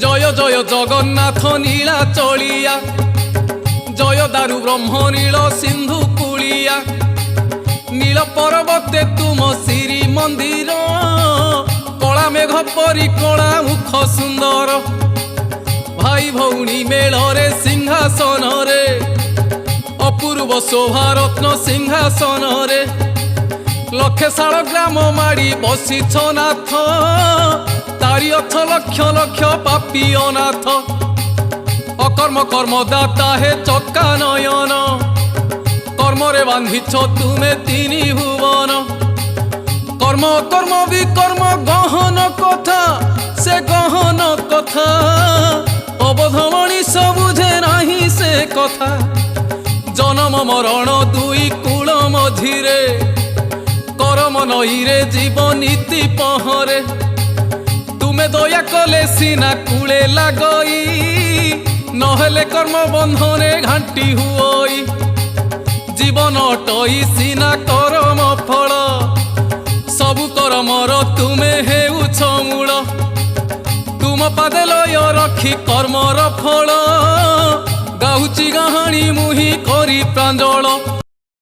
জয় জয় জগন্নাথ নীলা চলিয়া, জয় দারু ব্রহ্ম নীল সিন্ধু কুলিয়া। নীল পর্বতে তুম শ্রী মন্দির, কলা মেঘ পরি কলা মুখ সুন্দর। ভাই ভৌণী মেଳରେ সিংহাসନରେ, অপূর্ব শোভারত্ন সিংহাসନରେ। লক্ষে শাଳ গ্রাম মাড়ি বসিছ নাথ, তারি অর্থ লক্ষ লক্ষ পাপী অনাথ। অকর্ম কর্মদাতা হে চক্কা নয়ন, কর্মরে বাঁধিছ তুমে তিনি ভুবন। কর্ম কর্ম বিকর্ম গহন কথা, সে গহন কথা অবধ মଣିষ বুঝে নাহি সে কথা। জনম মরণ দুই কূল মঝিরে, করম নইরে জীব নীতি পহরে। তুমে দয়া কলে সিনা কূলে লাগই, নহলে কর্ম বন্ধনে ঘাঁটি হুই। জীবন অটই সিনা করম ফল, সবু করমর তুমে হেউছ মূল। তুম পাদে লয় রখি কর্মর ফল, গাউচি গাহাণী মুহি করি প্রাঞ্জଳ।